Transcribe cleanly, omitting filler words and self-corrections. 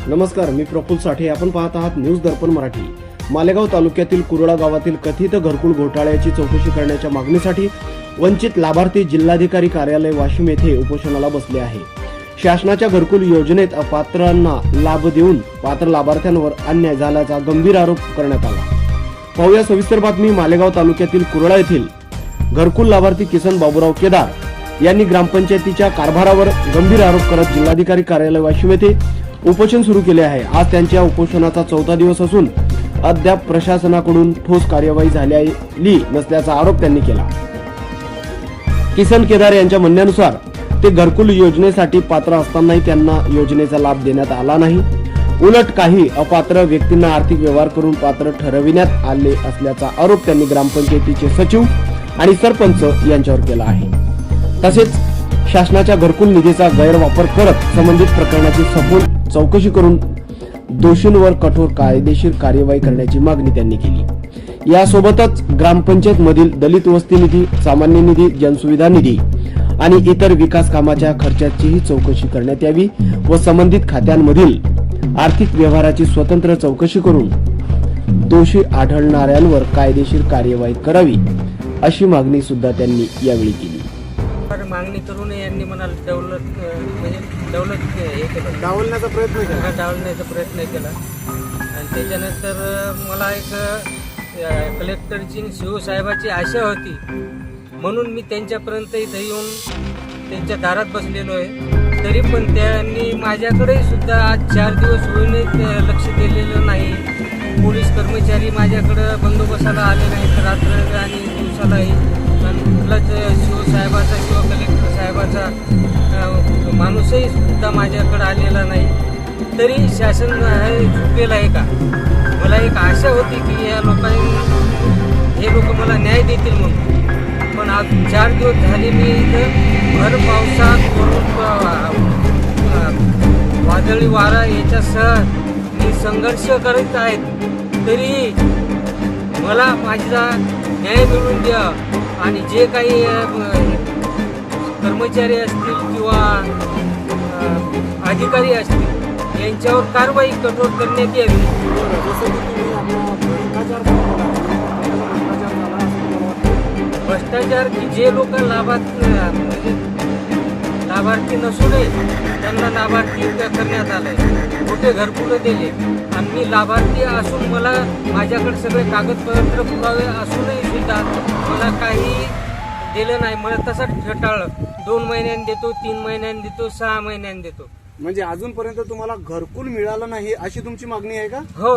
नमस्कार, मी प्रफुल्ल साठे. आपण पाहत आहात न्यूज दर्पण मराठी. मालेगाव तालुक्यातील कुरळा गावातील कथित घरकुल घोटाळ्याची चौकशी करण्याच्या मागणीसाठी वंचित लाभार्थी जिल्हाधिकारी कार्यालय वाशिम येथे उपोषणाला बसले आहे. शासनाच्या घरकुल योजनेत अपात्रांना लाभ देऊन पात्र लाभार्थ्यांवर अन्याय झाल्याचा गंभीर आरोप करण्यात आला. पाहूया सविस्तर बातमी. मालेगाव तालुक्यातील कुरळा येथील घरकुल लाभार्थी किसन बाबूराव केदार यांनी ग्रामपंचायतीच्या कारभारावर गंभीर आरोप करत जिल्हाधिकारी कार्यालय वाशिम येथे उपोषण सुरू केले आहे. आज त्यांच्या उपोषणाचा 4था दिवस असून अद्याप प्रशासनाकडून ठोस कार्यवाही झालेली नसल्याचा आरोप त्यांनी केला. किसन केदार यांच्या म्हणण्यानुसार ते घरकुल योजनेसाठी पात्र असतानाही त्यांना योजनेचा लाभ देण्यात आला नाही. उलट काही अपात्र व्यक्तींना आर्थिक व्यवहार करून पात्र ठरविण्यात आले असल्याचा आरोप त्यांनी ग्रामपंचायतीचे सचिव आणि सरपंच यांच्यावर केला आहे. तसेच शासनाच्या घरकुल निधीचा गैरवापर करत संबंधित प्रकरणाची सखोल चौकशी करून दोषींवर कठोर कायदेशीर कार्यवाही करण्याची मागणी त्यांनी केली. यासोबतच ग्रामपंचायत मधील दलित वस्ती निधी, सामान्य निधी, जनसुविधा निधी आणि इतर विकास कामाच्या खर्चाचीही चौकशी करण्यात यावी व संबंधित खात्यांमधील आर्थिक व्यवहाराची स्वतंत्र चौकशी करून दोषी आढळणाऱ्यांवर कायदेशीर कार्यवाही करावी अशी मागणी सुद्धा त्यांनी यावेळी केली. मागणी करून यांनी मला डावलण्याचा प्रयत्न केला आणि त्याच्यानंतर मला एक कलेक्टरची सीओ साहेबाची आशा होती म्हणून मी त्यांच्यापर्यंत इथं येऊन त्यांच्या दारात बसलेलो आहे. तरी पण त्यांनी माझ्याकडे सुद्धा आज 4 दिवस होऊन लक्ष दिलेलं नाही. पोलीस कर्मचारी माझ्याकडे बंदोबस्ताला आले नाहीत रात्र आणि दिवसालाही. सीओ साहेबाचा किंवा कलेक्टर साहेबाचा माणूसही सुद्धा माझ्याकडे आलेला नाही. तरी शासन चुकलेलं आहे का? मला एक आशा होती की या हे लोक मला न्याय देतील म्हणून. पण आज 4 दिवस झाले मी इथं भर पावसात वादळी वारा याच्यासह मी संघर्ष करत आहेत. तरी मला माझा न्याय मिळवून द्या आणि जे काही कर्मचारी असतील किंवा अधिकारी असतील यांच्यावर कारवाई कठोर करण्यात यावी. भ्रष्टाचार की जे लोक लाभार्थी नसूनही त्यांना लाभार्थी करण्यात आलंय. मोठे घरकुल दिले आणि मी लाभार्थी असून मला माझ्याकडे सगळे कागदपत्र पुरावे असूनही सुद्धा मला काही दिलं नाही. मला तसंच फेटाळलं. 2 महिन्यांनी देतो, 3 महिन्यांनी देतो, 6 महिन्यांनी देतो. म्हणजे अजूनपर्यंत तुम्हाला घरकुल मिळालं नाही अशी तुमची मागणी आहे का? हो,